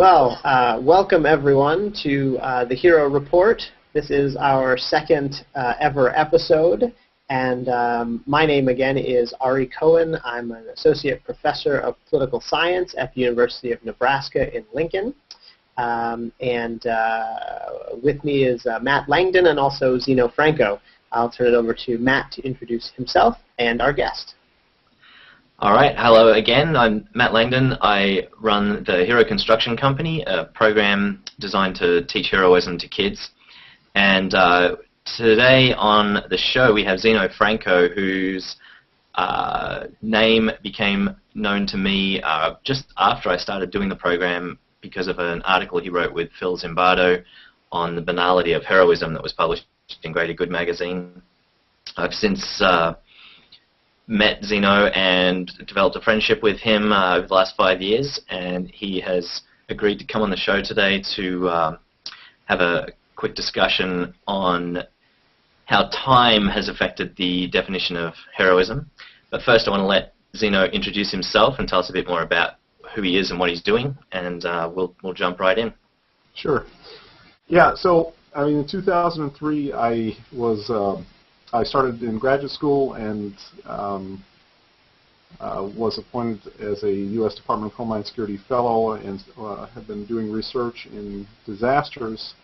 Welcome everyone to the Hero Report. This is our second ever episode, and my name again is Ari Cohen. I'm an associate professor of political science at the University of Nebraska in Lincoln, and with me is Matt Langdon and also Zeno Franco. I'll turn it over to Matt to introduce himself and our guest. All right, hello again. I'm Matt Langdon. I run the Hero Construction Company, a program designed to teach heroism to kids. And today on the show we have Zeno Franco, whose name became known to me just after I started doing the program because of an article he wrote with Phil Zimbardo on the banality of heroism that was published in Greater Good magazine. I've since met Zeno and developed a friendship with him over the last 5 years, and he has agreed to come on the show today to have a quick discussion on how time has affected the definition of heroism. But first I want to let Zeno introduce himself and tell us a bit more about who he is and what he's doing, and we'll jump right in. Sure. Yeah, so I mean, in 2003 I started in graduate school and was appointed as a U.S. Department of Homeland Security Fellow and have been doing research in disasters.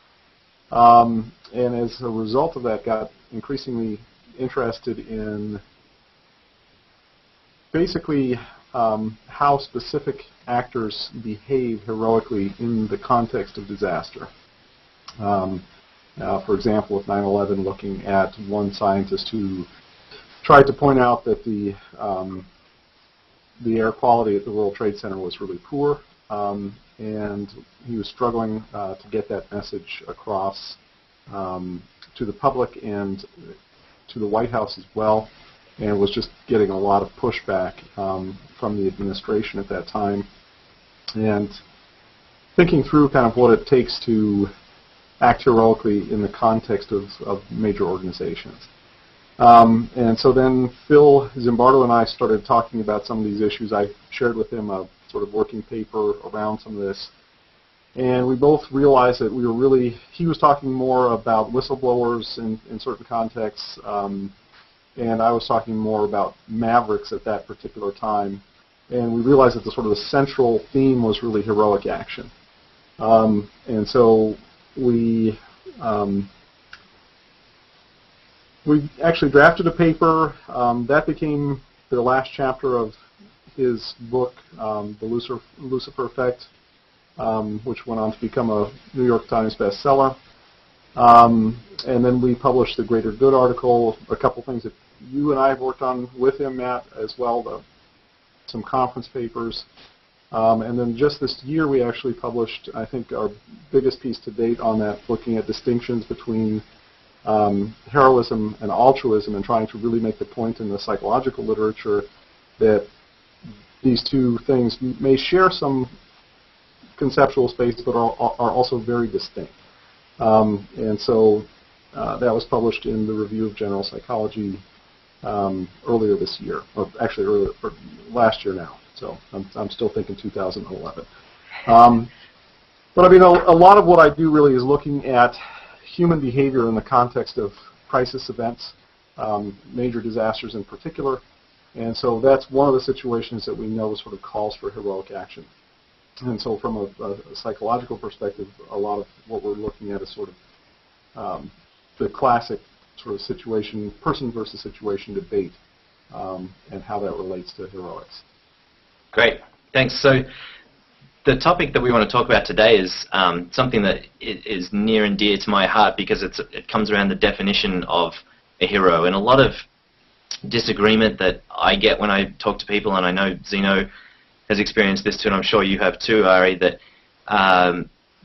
And as a result of that, got increasingly interested in basically how specific actors behave heroically in the context of disaster. For example, with 9/11, looking at one scientist who tried to point out that the air quality at the World Trade Center was really poor, and he was struggling to get that message across to the public and to the White House as well, and was just getting a lot of pushback from the administration at that time. And thinking through kind of what it takes to act heroically in the context of major organizations. And so then Phil Zimbardo and I started talking about some of these issues. I shared with him a sort of working paper around some of this. And we both realized that he was talking more about whistleblowers in certain contexts, and I was talking more about mavericks at that particular time. And we realized that the sort of the central theme was really heroic action. And so we actually drafted a paper that became the last chapter of his book, The Lucifer Effect, which went on to become a New York Times bestseller. And then we published the Greater Good article, a couple things that you and I have worked on with him, Matt, as well, some conference papers. And then just this year we actually published, I think, our biggest piece to date on that, looking at distinctions between heroism and altruism and trying to really make the point in the psychological literature that these two things may share some conceptual space but are also very distinct. And so that was published in the Review of General Psychology earlier this year, or actually last year now. So I'm still thinking 2011. But I mean, a lot of what I do really is looking at human behavior in the context of crisis events, major disasters in particular. And so that's one of the situations that we know sort of calls for heroic action. And so from a psychological perspective, a lot of what we're looking at is sort of the classic sort of situation, person versus situation debate, and how that relates to heroics. Great, thanks. So the topic that we want to talk about today is something that is near and dear to my heart because it comes around the definition of a hero. And a lot of disagreement that I get when I talk to people, and I know Zeno has experienced this too, and I'm sure you have too, Ari, that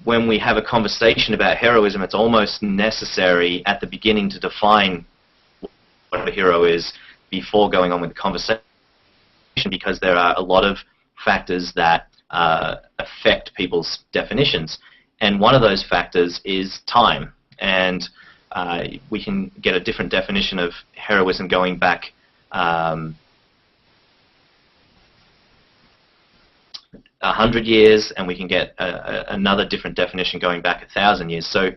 when we have a conversation about heroism, it's almost necessary at the beginning to define what a hero is before going on with the conversation, because there are a lot of factors that affect people's definitions. And one of those factors is time. And we can get a different definition of heroism going back 100 years, and we can get another different definition going back 1,000 years. So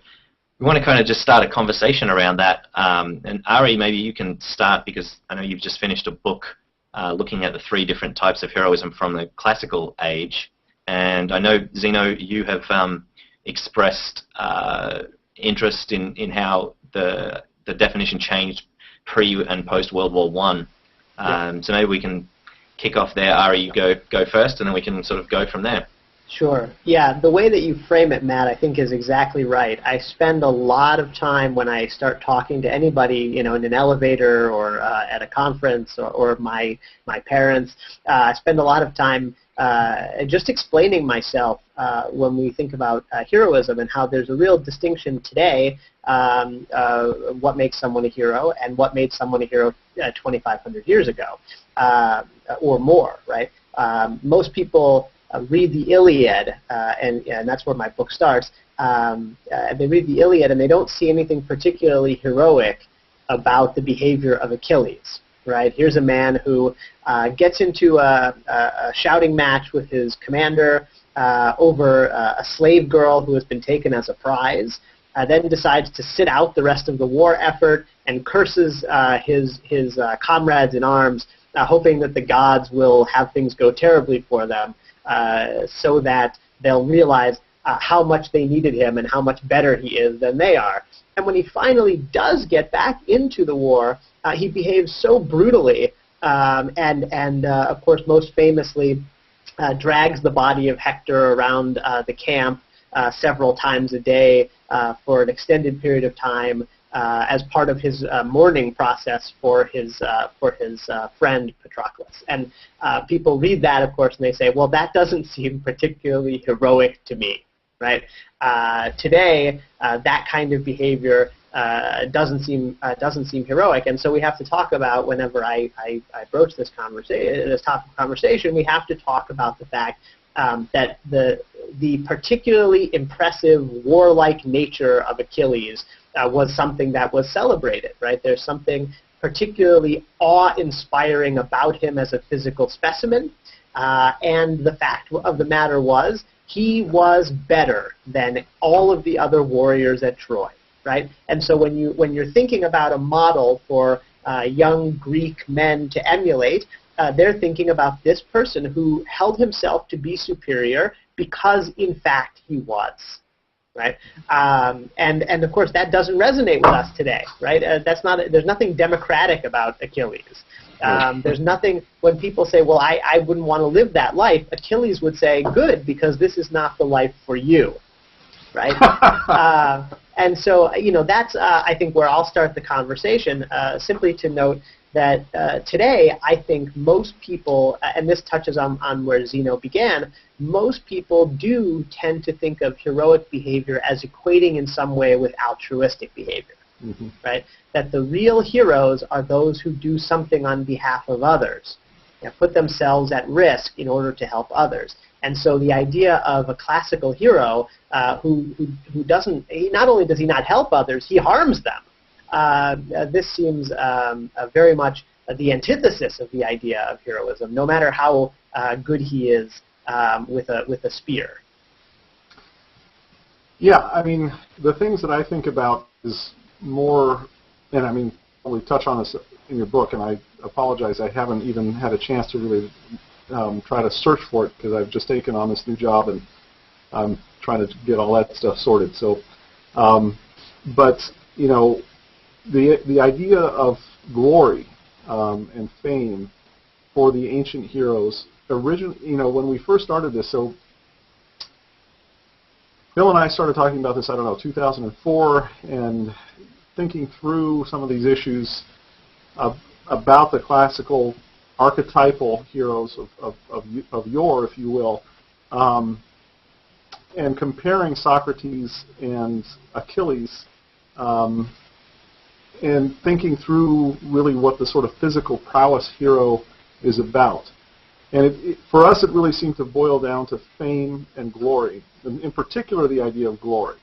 we want to kind of just start a conversation around that. And Ari, maybe you can start, because I know you've just finished a book looking at the 3 different types of heroism from the classical age. And I know, Zeno, you have expressed interest in how the definition changed pre and post World War I. So maybe we can kick off there. Ari, you go first, and then we can sort of go from there. Sure. Yeah, the way that you frame it, Matt, I think is exactly right. I spend a lot of time when I start talking to anybody, in an elevator or at a conference or my parents. I spend a lot of time just explaining myself when we think about heroism, and how there's a real distinction today, what makes someone a hero and what made someone a hero 2,500 years ago or more, right? Most people read the Iliad, and that's where my book starts. They read the Iliad and they don't see anything particularly heroic about the behavior of Achilles. Right? Here's a man who gets into a shouting match with his commander over a slave girl who has been taken as a prize, then decides to sit out the rest of the war effort and curses his comrades in arms, hoping that the gods will have things go terribly for them, so that they'll realize how much they needed him and how much better he is than they are. And when he finally does get back into the war, he behaves so brutally, and of course, most famously, drags the body of Hector around the camp several times a day for an extended period of time as part of his mourning process for his friend Patroclus. And people read that, of course, and they say, well, that doesn't seem particularly heroic to me. Right? Today, that kind of behavior doesn't seem heroic, and so we have to talk about, whenever I broach this topic of conversation, we have to talk about the fact that the particularly impressive warlike nature of Achilles was something that was celebrated. Right? There's something particularly awe-inspiring about him as a physical specimen, and the fact of the matter was, he was better than all of the other warriors at Troy, right? And so when you're thinking about a model for young Greek men to emulate, they're thinking about this person who held himself to be superior because, in fact, he was, right? And of course, that doesn't resonate with us today, right? There's nothing democratic about Achilles. There's nothing, when people say, well, I wouldn't want to live that life, Achilles would say, good, because this is not the life for you, right? And so, that's, I think, where I'll start the conversation, simply to note that today, I think most people, and this touches on where Zeno began, most people do tend to think of heroic behavior as equating in some way with altruistic behavior. Mm-hmm. Right? That the real heroes are those who do something on behalf of others, put themselves at risk in order to help others. And so the idea of a classical hero who doesn't, not only does he not help others, he harms them. This seems very much the antithesis of the idea of heroism, no matter how good he is with a spear. Yeah, I mean, the things that I think about is more, and I mean, we touch on this in your book, and I apologize, I haven't even had a chance to really try to search for it, because I've just taken on this new job, and I'm trying to get all that stuff sorted. So, but, the idea of glory and fame for the ancient heroes, when we first started this, so Bill and I started talking about this, 2004, and thinking through some of these issues about the classical archetypal heroes of yore, if you will, and comparing Socrates and Achilles, and thinking through really what the sort of physical prowess hero is about. And for us, it really seemed to boil down to fame and glory, and in particular the idea of glory,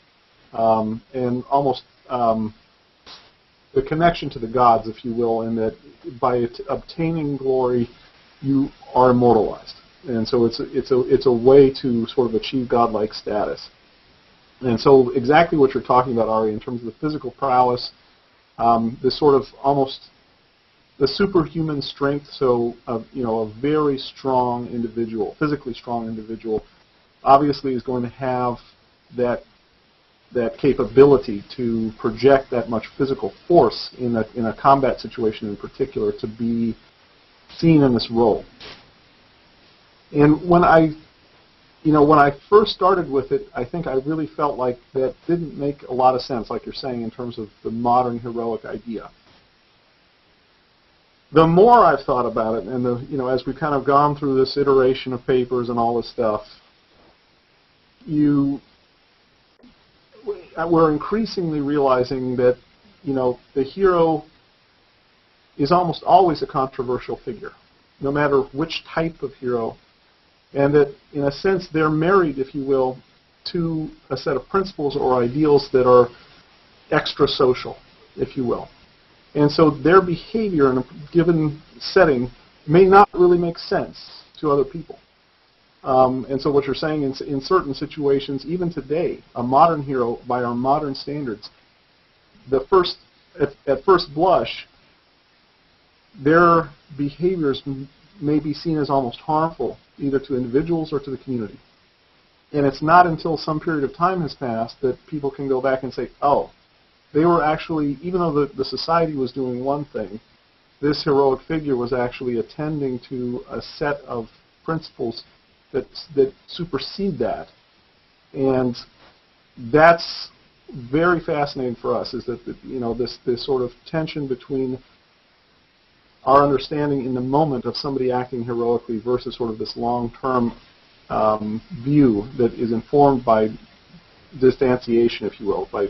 and almost the connection to the gods, if you will, in that by obtaining glory, you are immortalized. and so it's a way to sort of achieve godlike status. And so exactly what you're talking about, Ari, in terms of the physical prowess, this sort of almost the superhuman strength. So a very strong individual, physically strong individual, obviously is going to have that capability to project that much physical force in a combat situation in particular, to be seen in this role. And when I first started with it, I think I really felt like that didn't make a lot of sense, like you're saying, in terms of the modern heroic idea. The more I've thought about it, and as we've kind of gone through this iteration of papers and all this stuff, we're increasingly realizing that the hero is almost always a controversial figure, no matter which type of hero, and that in a sense they're married, if you will, to a set of principles or ideals that are extra social, if you will. And so their behavior in a given setting may not really make sense to other people. And so what you're saying, in certain situations, even today, a modern hero, by our modern standards, at first blush, their behaviors may be seen as almost harmful, either to individuals or to the community. And it's not until some period of time has passed that people can go back and say, oh, they were actually, even though the society was doing one thing, this heroic figure was actually attending to a set of principles that supersede that. And that's very fascinating for us, is that this sort of tension between our understanding in the moment of somebody acting heroically versus sort of this long-term view that is informed by distanciation, if you will, by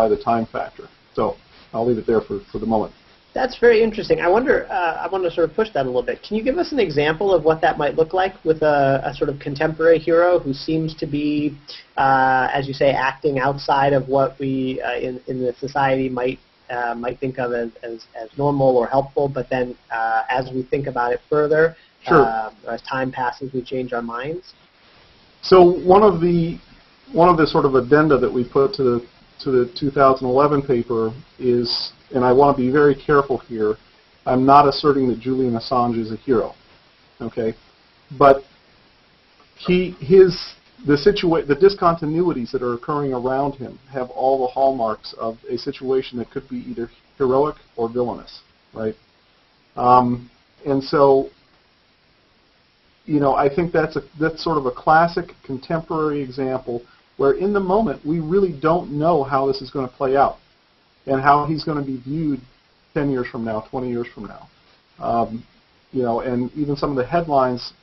the time factor. So I'll leave it there for the moment. That's very interesting. I want to sort of push that a little bit. Can you give us an example of what that might look like with a sort of contemporary hero who seems to be, as you say, acting outside of what we in the society might think of as normal or helpful, but then as we think about it further, sure, as time passes, we change our minds? So one of the sort of addenda that we put to the 2011 paper is, and I want to be very careful here, I'm not asserting that Julian Assange is a hero, okay? But the discontinuities that are occurring around him have all the hallmarks of a situation that could be either heroic or villainous, right? And so, I think that's sort of a classic contemporary example where in the moment we really don't know how this is going to play out and how he's going to be viewed 10 years from now, 20 years from now. And even some of the headlines,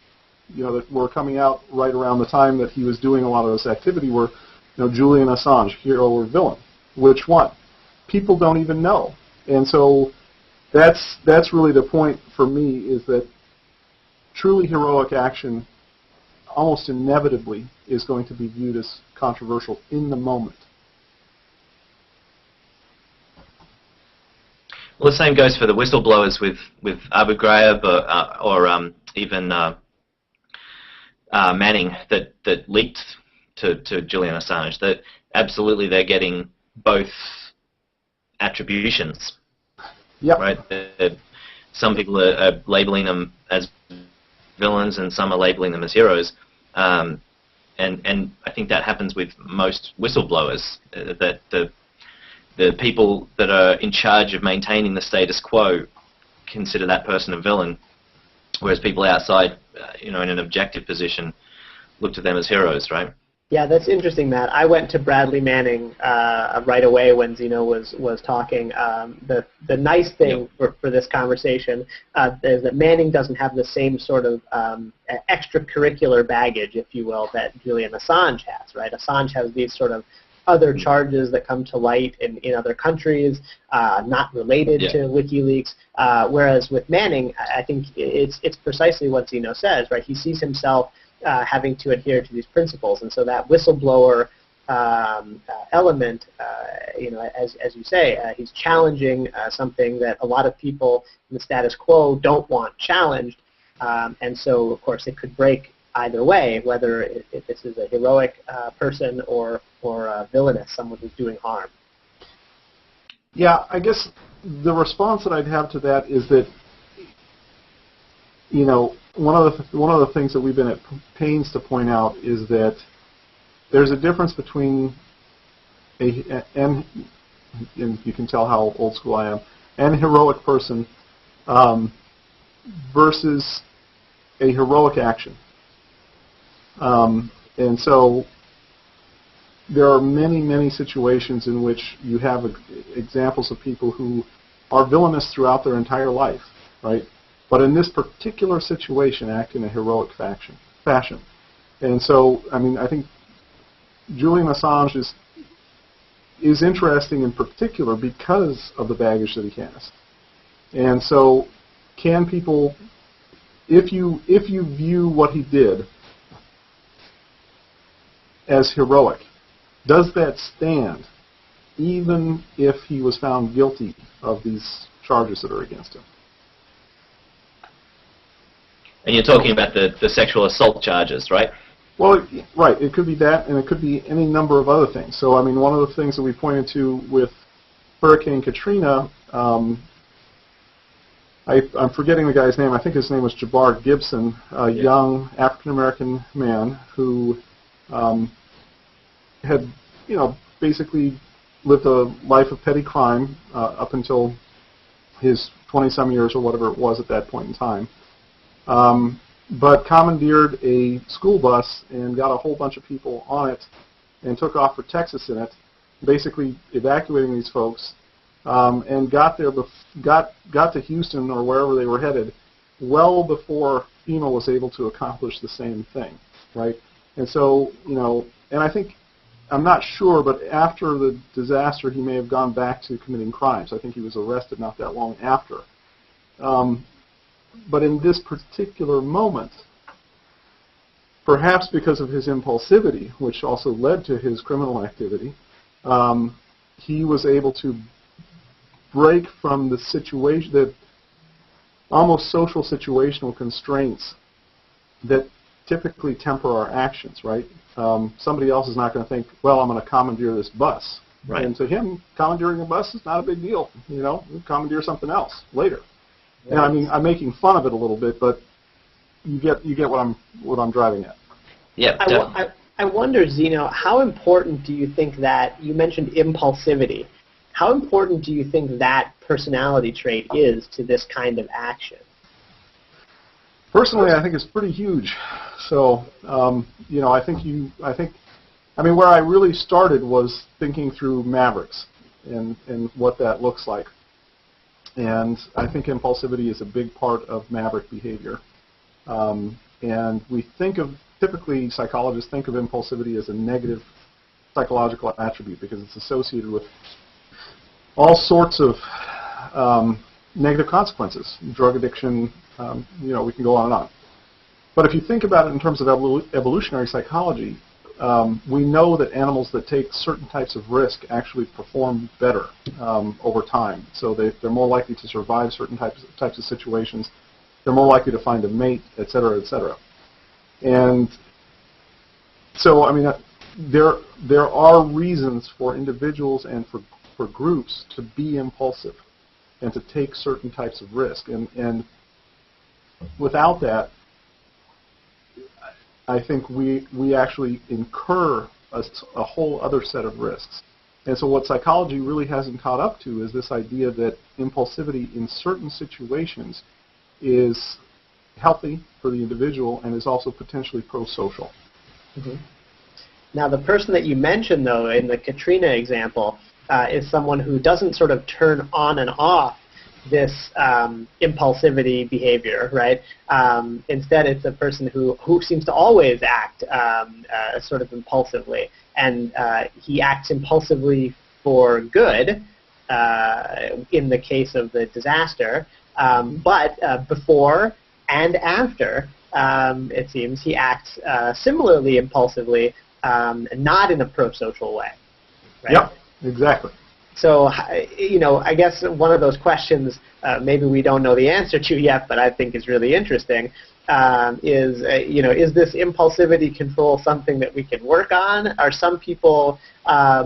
that were coming out right around the time that he was doing a lot of this activity were, Julian Assange, hero or villain. Which one? People don't even know. And so that's really the point for me, is that truly heroic action almost inevitably is going to be viewed as controversial in the moment. Well, the same goes for the whistleblowers with Abu Ghraib or even Manning that leaked to Julian Assange. That absolutely they're getting both attributions. Yep. Right. Some people are labeling them as villains, and some are labeling them as heroes. And I think that happens with most whistleblowers. That the people that are in charge of maintaining the status quo consider that person a villain, whereas people outside, in an objective position, look to them as heroes, right? Yeah, that's interesting, Matt. I went to Bradley Manning right away when Zeno was talking. The nice thing for this conversation is that Manning doesn't have the same sort of extracurricular baggage, if you will, that Julian Assange has, right? Assange has these sort of other charges that come to light in other countries, not related to WikiLeaks. Whereas with Manning, I think it's precisely what Zeno says, right? He sees himself having to adhere to these principles, and so that whistleblower element, as you say, he's challenging something that a lot of people in the status quo don't want challenged. And so, of course, it could break either way, whether if this is a heroic person or a villainous, someone who's doing harm. Yeah, I guess the response that I'd have to that is that, you know, one of the things that we've been at pains to point out is that there's a difference between and you can tell how old school I am, an heroic person versus a heroic action. And so there are many, many situations in which you have examples of people who are villainous throughout their entire life, right? But in this particular situation, act in a heroic fashion. And so, I mean, I think Julian Assange is interesting in particular because of the baggage that he has. And so, can people, if you view what he did as heroic, does that stand even if he was found guilty of these charges that are against him? And you're talking about the sexual assault charges, right? Well, right. It could be that, and it could be any number of other things. So, I mean, one of the things that we pointed to with Hurricane Katrina, I'm forgetting the guy's name. I think his name was Jabbar Gibson, a young African-American man who had, you know, basically lived a life of petty crime up until his 20-some years or whatever it was at that point in time. But commandeered a school bus and got a whole bunch of people on it and took off for Texas in it, basically evacuating these folks, and got there, got to Houston or wherever they were headed well before FEMA was able to accomplish the same thing, right? And so, you know, and I think, I'm not sure, but after the disaster, he may have gone back to committing crimes. I think he was arrested not that long after. But in this particular moment, perhaps because of his impulsivity, which also led to his criminal activity, he was able to break from the situation, the almost social situational constraints that typically temper our actions, right? Somebody else is not going to think, well, I'm going to commandeer this bus. Right. And to him, commandeering a bus is not a big deal. You know, commandeer something else later. And I mean, I'm making fun of it a little bit, but you get what I'm driving at. Yeah. I wonder, Zeno, how important do you think that, you mentioned impulsivity, how important do you think that personality trait is to this kind of action? Personally, I think it's pretty huge. So, you know, I mean, where I really started was thinking through Mavericks and what that looks like. And I think impulsivity is a big part of Maverick behavior. And we think of, typically psychologists think of impulsivity as a negative psychological attribute because it's associated with all sorts of negative consequences, drug addiction, you know, we can go on and on. But if you think about it in terms of evolutionary psychology, we know that animals that take certain types of risk actually perform better over time. So they're more likely to survive certain types of situations. They're more likely to find a mate, et cetera, et cetera. And so, I mean, there are reasons for individuals and for groups to be impulsive and to take certain types of risk. And without that, I think we actually incur a whole other set of risks. And so what psychology really hasn't caught up to is this idea that impulsivity in certain situations is healthy for the individual and is also potentially pro-social. Mm-hmm. Now, the person that you mentioned, though, in the Katrina example, is someone who doesn't sort of turn on and off this impulsivity behavior, right? Instead, it's a person who seems to always act sort of impulsively, and he acts impulsively for good in the case of the disaster, but before and after, it seems, he acts similarly impulsively, not in a pro-social way. Right? Yep, exactly. So, I guess one of those questions maybe we don't know the answer to yet, but I think is really interesting, is this impulsivity control something that we can work on? Are some people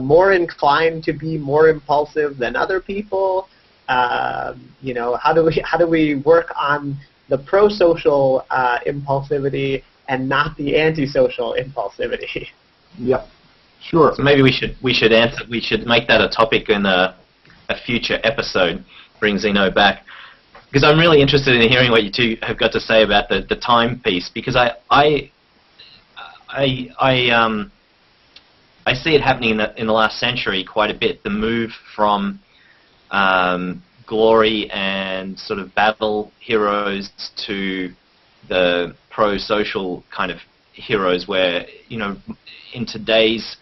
more inclined to be more impulsive than other people? How do we work on the pro-social impulsivity and not the antisocial impulsivity? Yeah. Sure. So maybe we should answer. We should make that a topic in a future episode. Bring Zeno back, because I'm really interested in hearing what you two have got to say about the time piece. Because I see it happening in the last century quite a bit. The move from glory and sort of battle heroes to the pro-social kind of heroes, where in today's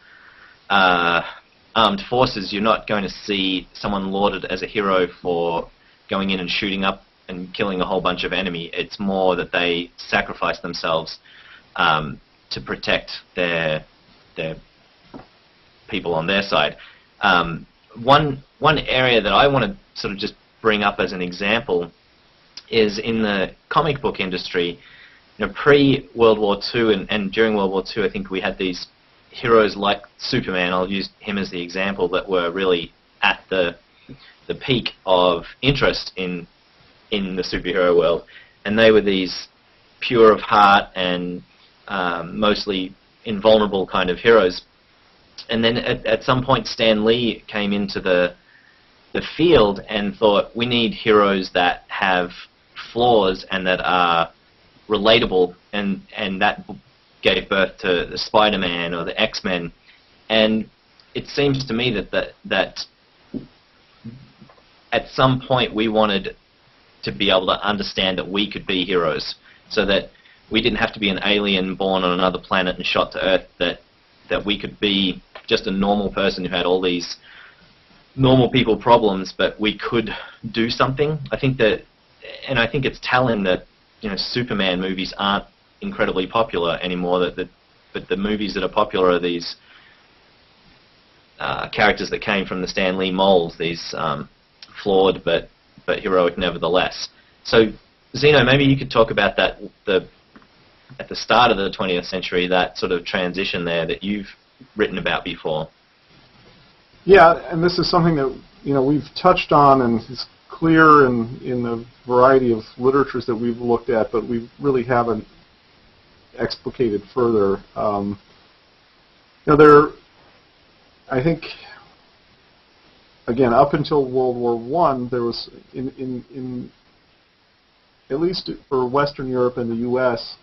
armed forces, you're not going to see someone lauded as a hero for going in and shooting up and killing a whole bunch of enemy. It's more that they sacrifice themselves to protect their people on their side. One area that I want to sort of just bring up as an example is in the comic book industry. Pre-World War II and during World War II, I think we had these heroes like Superman, I'll use him as the example, that were really at the peak of interest in the superhero world. And they were these pure of heart and mostly invulnerable kind of heroes. And then at some point Stan Lee came into the field and thought, we need heroes that have flaws and that are relatable, and that gave birth to the Spider-Man or the X-Men. And it seems to me that at some point we wanted to be able to understand that we could be heroes, so that we didn't have to be an alien born on another planet and shot to Earth, that we could be just a normal person who had all these normal people problems, but we could do something. I think it's telling that Superman movies aren't incredibly popular anymore. But the movies that are popular are these characters that came from the Stan Lee mold, these flawed but heroic nevertheless. So Zeno, maybe you could talk about that at the start of the 20th century, that sort of transition there that you've written about before. Yeah, and this is something that we've touched on, and it's clear in the variety of literatures that we've looked at, but we really haven't explicated further. I think, again, up until World War I, there was in at least for Western Europe and the U.S.,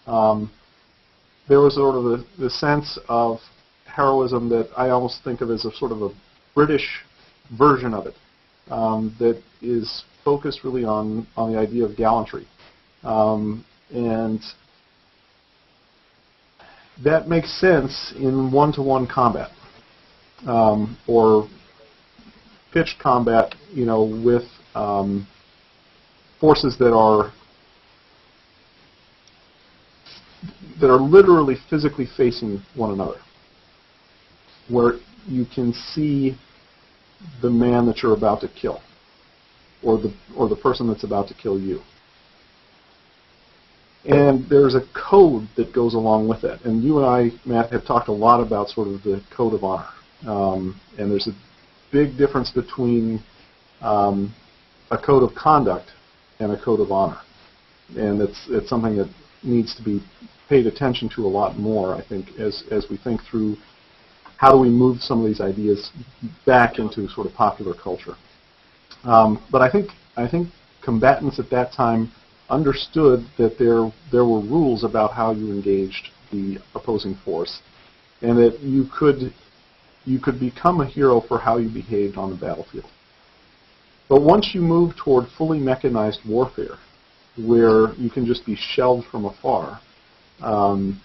there was sort of the sense of heroism that I almost think of as a sort of a British version of it, that is focused really on the idea of gallantry. And that makes sense in one-to-one combat, or pitched combat, with forces that are literally physically facing one another, where you can see the man that you're about to kill, or the person that's about to kill you. And there's a code that goes along with it. And you and I, Matt, have talked a lot about sort of the code of honor. And there's a big difference between a code of conduct and a code of honor. And it's something that needs to be paid attention to a lot more, I think, as we think through how do we move some of these ideas back into sort of popular culture. But I think combatants at that time understood that there were rules about how you engaged the opposing force, and that you could become a hero for how you behaved on the battlefield. But once you move toward fully mechanized warfare, where you can just be shelled from afar, the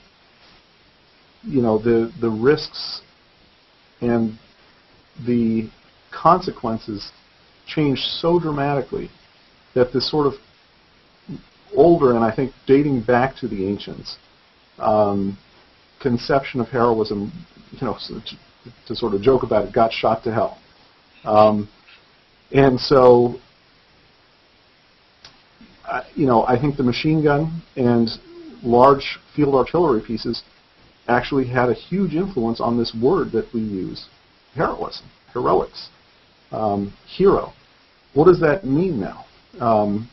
risks and the consequences change so dramatically that this sort of older, and I think dating back to the ancients, conception of heroism, to sort of joke about it, got shot to hell. And so, I think the machine gun and large field artillery pieces actually had a huge influence on this word that we use, heroism, heroics, hero. What does that mean now?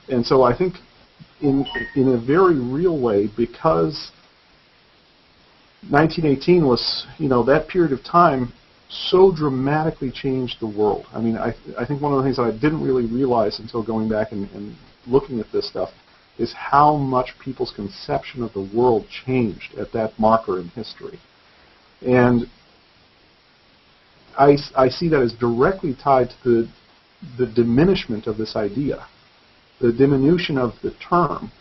And so I think in a very real way, because 1918 was, that period of time so dramatically changed the world. I mean, I think one of the things that I didn't really realize until going back and looking at this stuff is how much people's conception of the world changed at that marker in history. And I see that as directly tied to the diminishment of this idea, the diminution of the term,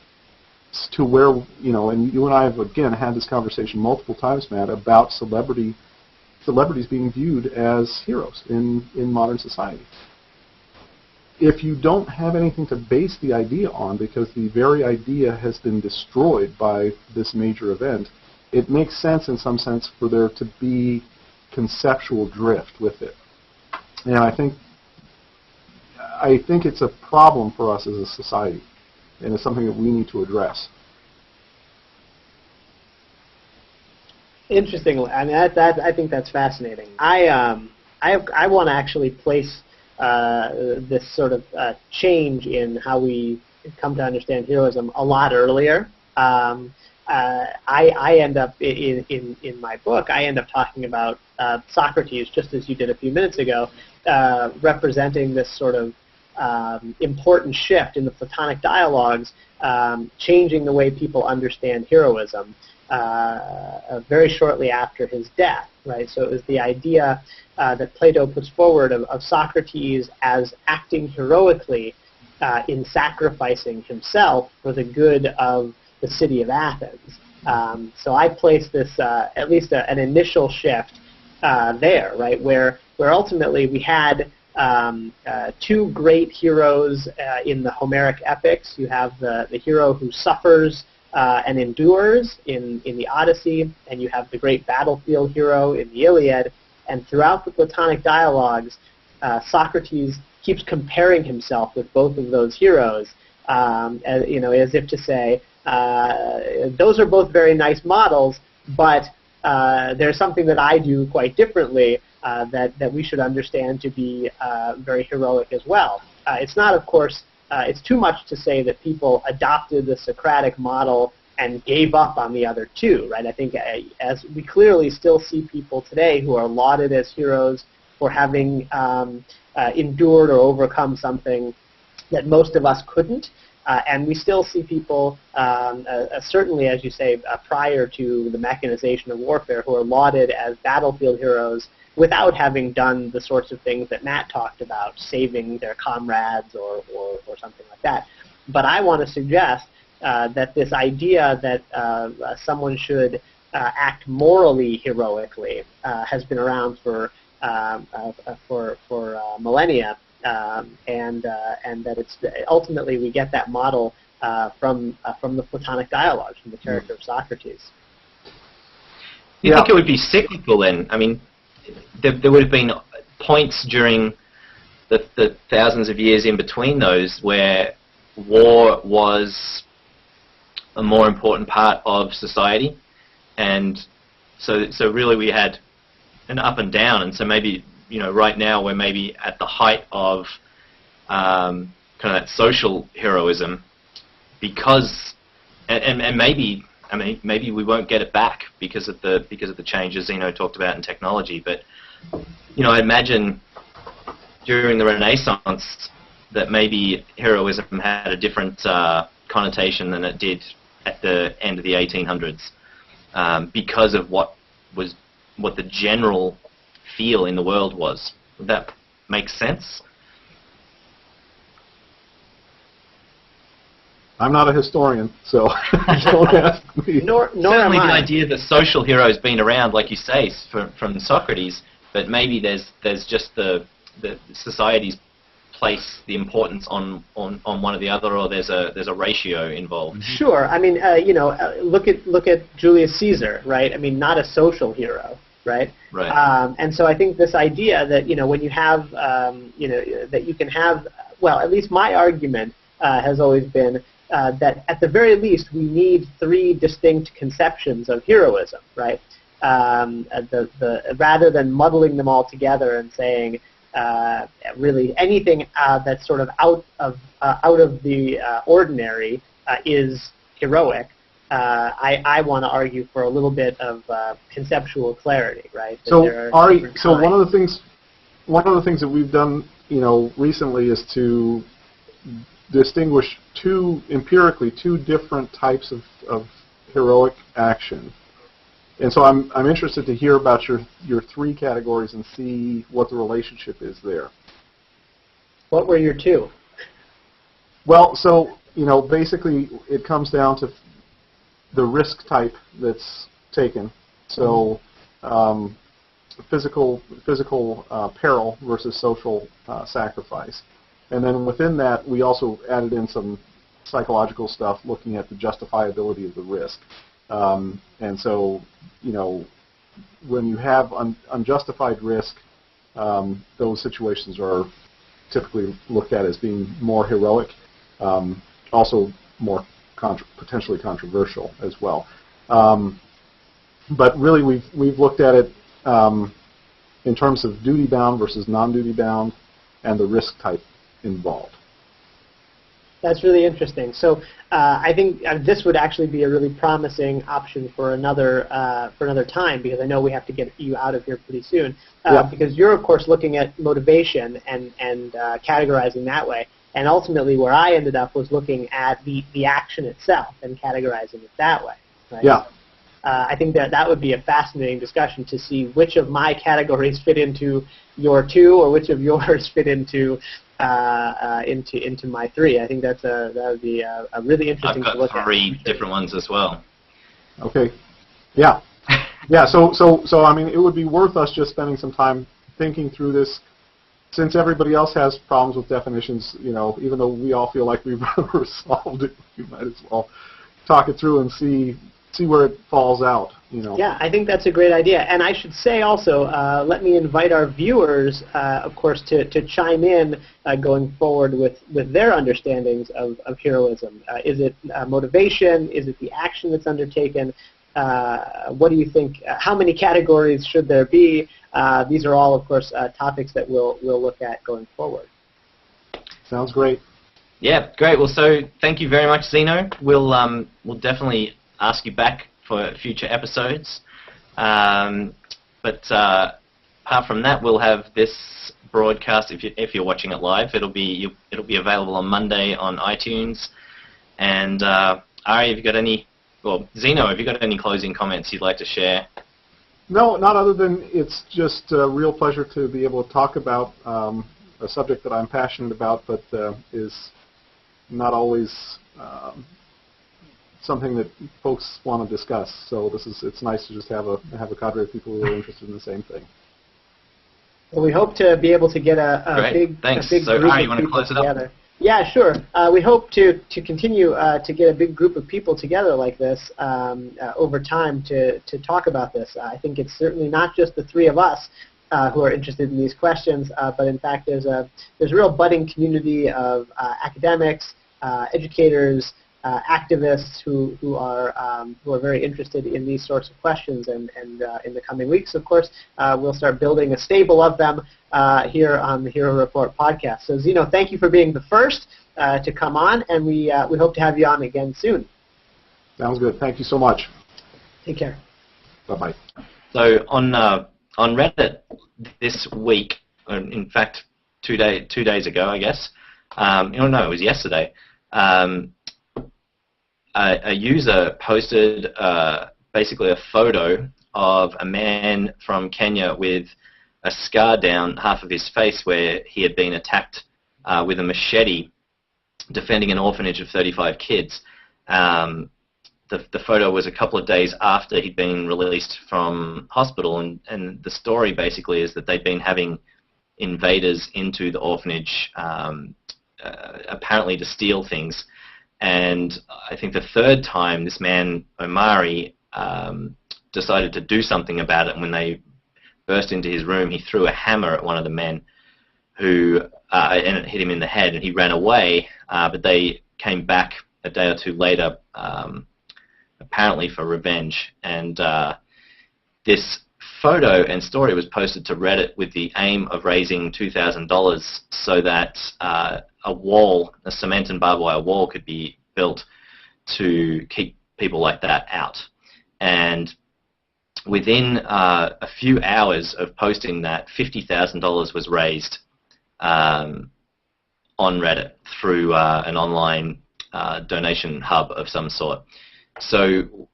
to where, and you and I have, again, had this conversation multiple times, Matt, about celebrities being viewed as heroes in modern society. If you don't have anything to base the idea on, because the very idea has been destroyed by this major event, it makes sense in some sense for there to be conceptual drift with it. And I think it's a problem for us as a society, and it's something that we need to address. Interesting. I mean, I think that's fascinating. I want to actually place this sort of change in how we come to understand heroism a lot earlier. I end up in my book. I end up talking about Socrates, just as you did a few minutes ago, representing this sort of important shift in the Platonic dialogues, changing the way people understand heroism very shortly after his death. Right. So it was the idea that Plato puts forward of Socrates as acting heroically in sacrificing himself for the good of the city of Athens. So I place this at least an initial shift there, right, where ultimately we had two great heroes in the Homeric epics. You have the hero who suffers and endures in the Odyssey, and you have the great battlefield hero in the Iliad. And throughout the Platonic dialogues, Socrates keeps comparing himself with both of those heroes, as if to say, those are both very nice models, but there's something that I do quite differently that we should understand to be very heroic as well. It's not, of course, it's too much to say that people adopted the Socratic model and gave up on the other two, right? I think as we clearly still see people today who are lauded as heroes for having endured or overcome something that most of us couldn't. And we still see people, certainly, as you say, prior to the mechanization of warfare, who are lauded as battlefield heroes without having done the sorts of things that Matt talked about, saving their comrades or something like that. But I want to suggest that this idea that someone should act morally heroically has been around for millennia, and that it's ultimately we get that model from the Platonic dialogues, from the character of Socrates. You think it would be cyclical then? I mean, there would have been points during the thousands of years in between those where war was a more important part of society, and so really we had an up and down, and so maybe right now we're maybe at the height of kind of that social heroism, because and maybe we won't get it back because of the changes Zeno talked about in technology. But I imagine during the Renaissance that maybe heroism had a different connotation than it did at the end of the 1800s, because of what the general feel in the world was. Would that make sense? I'm not a historian, so don't ask me. Nor Certainly am the I. idea that social heroes been around, like you say, from Socrates, but maybe there's just the societies place the importance on one or the other, or there's a ratio involved. Sure. I mean, look at Julius Caesar, right? I mean, not a social hero. right? Right. And so I think this idea that when you have that you can have, well, at least my argument has always been that at the very least we need three distinct conceptions of heroism, right? Rather than muddling them all together and saying really anything that's sort of out of the ordinary is heroic. I want to argue for a little bit of conceptual clarity, right? So Ari, one of the things that we've done, recently is to distinguish empirically two different types of heroic action. And so I'm interested to hear about your three categories and see what the relationship is there. What were your two? Well, so basically it comes down to the risk type that's taken. So physical peril versus social sacrifice. And then within that, we also added in some psychological stuff looking at the justifiability of the risk. And so, when you have unjustified risk, those situations are typically looked at as being more heroic, also more potentially controversial as well. But really, we've looked at it in terms of duty-bound versus non-duty-bound and the risk type involved. That's really interesting. So I think this would actually be a really promising option for another time, because I know we have to get you out of here pretty soon. Because you're of course looking at motivation and categorizing that way, and ultimately where I ended up was looking at the action itself and categorizing it that way. Right? Yeah. I think that would be a fascinating discussion to see which of my categories fit into your two, or which of yours fit into my three. I think that would be a really interesting to look at. I've got three different ones as well. Okay. Yeah. Yeah. So I mean, it would be worth us just spending some time thinking through this, since everybody else has problems with definitions. Even though we all feel like we've resolved it, we might as well talk it through and see where it falls out. Yeah, I think that's a great idea. And I should say also, let me invite our viewers, of course, to chime in going forward with their understandings of heroism. Is it motivation? Is it the action that's undertaken? What do you think? How many categories should there be? These are all, of course, topics that we'll look at going forward. Sounds great. Yeah, great. Well, so thank you very much, Zeno. We'll definitely ask you back for future episodes. But apart from that, we'll have this broadcast. If you're watching it live, it'll be available on Monday on iTunes. And Ari, have you got any? Well, Zeno, have you got any closing comments you'd like to share? No, not other than it's just a real pleasure to be able to talk about a subject that I'm passionate about, but is not always something that folks want to discuss. So it's nice to just have a cadre of people who are interested in the same thing. Well, we hope to be able to get a big So, group Ari, of you want to people close it up? together. Yeah, sure. We hope to continue to get a big group of people together like this over time to talk about this. I think it's certainly not just the three of us who are interested in these questions, but in fact there's a real budding community of academics, educators, activists who are very interested in these sorts of questions, and in the coming weeks, of course, we'll start building a stable of them here on the Hero Report podcast. So Zeno, thank you for being the first to come on, and we hope to have you on again soon. Sounds good. Thank you so much. Take care. Bye-bye. So on Reddit this week, in fact 2 days ago, I guess, no, it was yesterday, a user posted basically a photo of a man from Kenya with a scar down half of his face where he had been attacked with a machete defending an orphanage of 35 kids. The photo was a couple of days after he'd been released from hospital, and the story basically is that they'd been having invaders into the orphanage apparently to steal things. And I think the third time, this man, Omari, decided to do something about it. And when they burst into his room, he threw a hammer at one of the men, who and it hit him in the head, and he ran away. But they came back a day or two later, apparently for revenge. And this photo and story was posted to Reddit with the aim of raising $2,000 so that a wall, a cement and barbed wire wall, could be built to keep people like that out. And within a few hours of posting that, $50,000 was raised on Reddit through an online donation hub of some sort. So,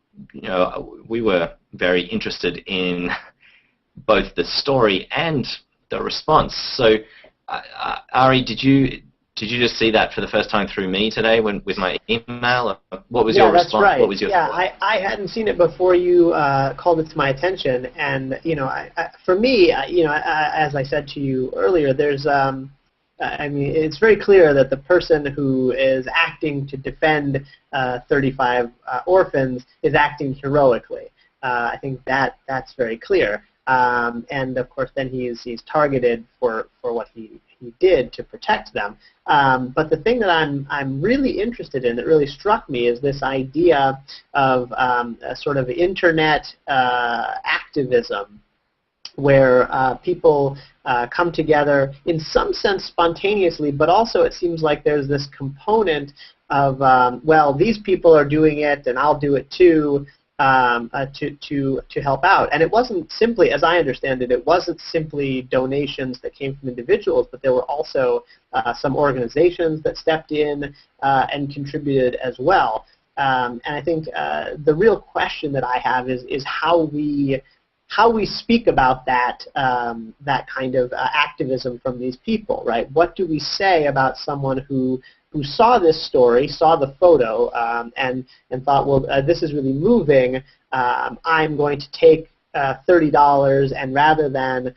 we were very interested in both the story and the response. So, Ari, did you just see that for the first time through me today with my email? What was your response? Right. What was your thought? I hadn't seen it before you called it to my attention, and for me, as I said to you earlier, there's it's very clear that the person who is acting to defend 35 orphans is acting heroically. I think that's very clear. And of course, then he's targeted for what he did to protect them. But the thing that I'm really interested in, that really struck me, is this idea of a sort of internet activism, where people come together in some sense spontaneously, but also it seems like there's this component of, well, these people are doing it and I'll do it too, to help out. And it wasn't simply, as I understand it, it wasn't simply donations that came from individuals, but there were also some organizations that stepped in and contributed as well. And I think the real question that I have is how we speak about that kind of activism from these people, right? What do we say about someone who saw this story, saw the photo, and thought, well, this is really moving. I'm going to take $30, and rather than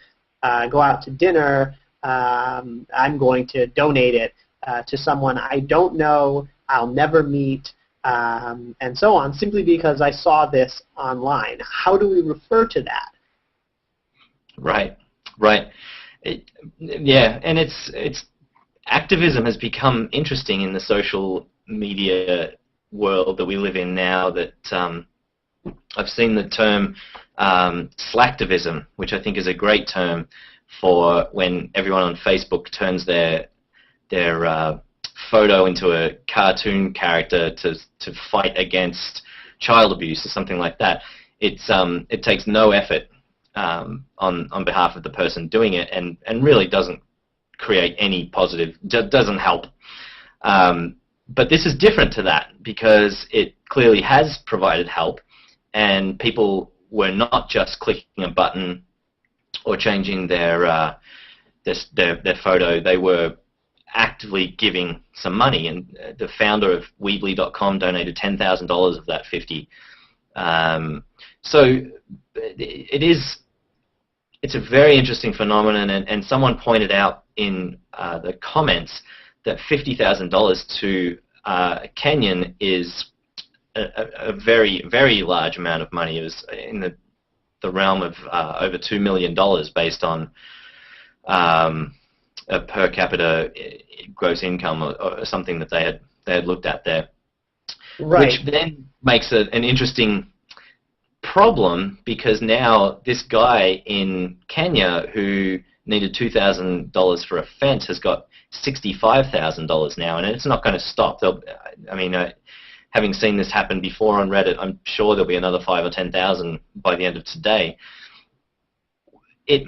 go out to dinner, I'm going to donate it to someone I don't know, I'll never meet, and so on, simply because I saw this online. How do we refer to that? Right. Yeah, and it's activism has become interesting in the social media world that we live in now. That I've seen the term slacktivism, which I think is a great term for when everyone on Facebook turns their photo into a cartoon character to fight against child abuse or something like that. It takes no effort on behalf of the person doing it, and really doesn't create any positive, doesn't help. But this is different to that, because it clearly has provided help, and people were not just clicking a button or changing their photo. They were actively giving some money, and the founder of Weebly.com donated $10,000 of that 50. So it's a very interesting phenomenon, and someone pointed out in the comments that $50,000 to Kenyan is a very, very large amount of money. It was in the realm of over $2 million based on a per capita gross income or something that they had looked at there. Right. Which then makes an interesting problem, because now this guy in Kenya who needed $2,000 for a fence has got $65,000 now, and it's not going to stop. Having seen this happen before on Reddit, I'm sure there'll be another 5,000 or 10,000 by the end of today. It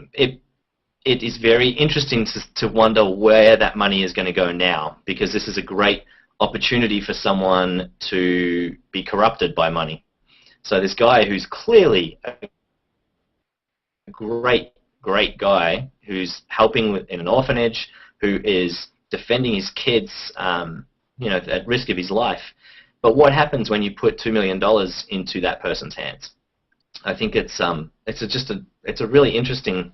is very interesting to wonder where that money is going to go now, because this is a great opportunity for someone to be corrupted by money. So this guy who's clearly a great guy, who's helping in an orphanage, who is defending his kids, at risk of his life. But what happens when you put $2 million into that person's hands? I think it's a really interesting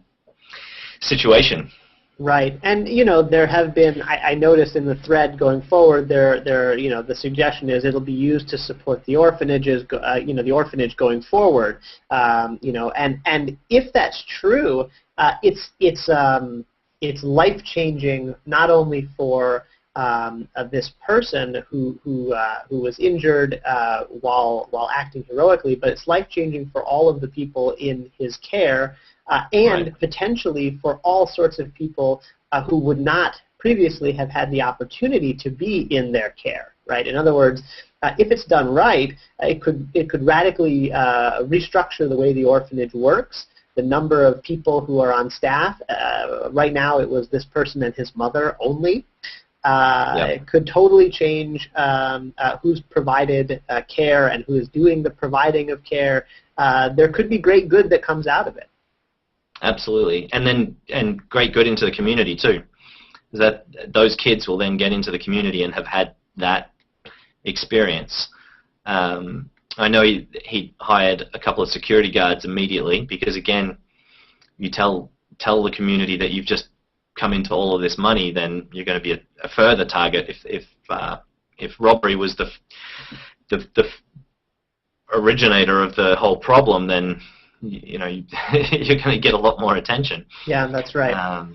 situation. Right, and there have been. I noticed in the thread going forward, the suggestion is it'll be used to support the orphanages, the orphanage going forward, and if that's true, it's life changing not only for this person who was injured while acting heroically, but it's life changing for all of the people in his care. And Right. potentially for all sorts of people who would not previously have had the opportunity to be in their care, right? In other words, if it's done right, it could radically restructure the way the orphanage works. The number of people who are on staff, right now it was this person and his mother only. It could totally change who's provided care and who is doing the providing of care. There could be great good that comes out of it. Absolutely, and great good into the community too. That those kids will then get into the community and have had that experience. I know he hired a couple of security guards immediately because, again, you tell the community that you've just come into all of this money, then you're going to be a further target. If robbery was the originator of the whole problem, then you're going to get a lot more attention. Yeah, that's right.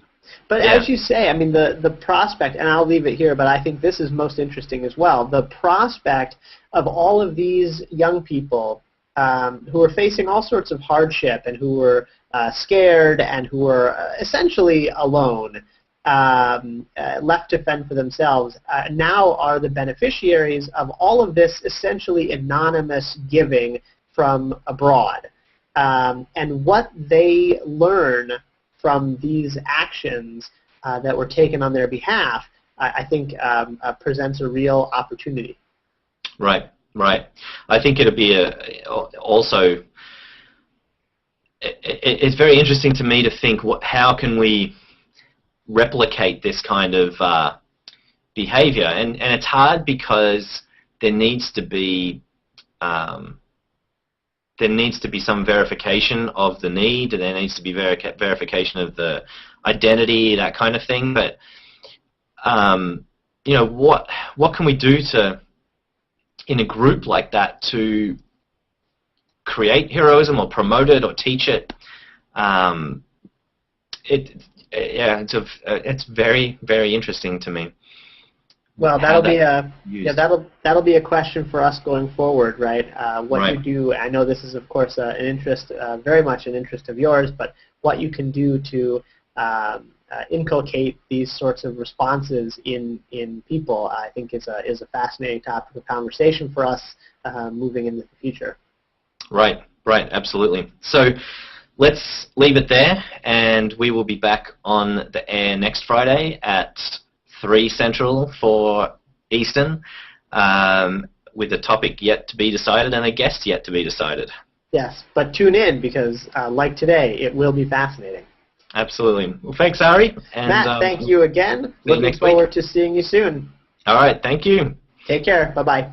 But yeah. as you say, I mean, the prospect, and I'll leave it here, but I think this is most interesting as well, the prospect of all of these young people who are facing all sorts of hardship and who were scared and who were essentially alone, left to fend for themselves, now are the beneficiaries of all of this essentially anonymous giving from abroad. And what they learn from these actions that were taken on their behalf, I think presents a real opportunity. Right. I think it'll be also. It's very interesting to me to think how can we replicate this kind of behavior, and it's hard because there needs to be some verification of the need, there needs to be verification of the identity, that kind of thing. But what can we do in a group like that to create heroism or promote it or teach it? It's very, very interesting to me. Well, that'll be a question for us going forward, right? What you do. I know this is, of course, an interest, very much an interest of yours, but what you can do to inculcate these sorts of responses in people, I think is a fascinating topic of conversation for us moving into the future. Right, absolutely. So let's leave it there, and we will be back on the air next Friday at 3 Central, 4 Eastern, with a topic yet to be decided and a guest yet to be decided. Yes, but tune in because, like today, it will be fascinating. Absolutely. Well, thanks, Ari. And, Matt, thank you again. Looking forward to seeing you soon. All right, thank you. Take care. Bye-bye.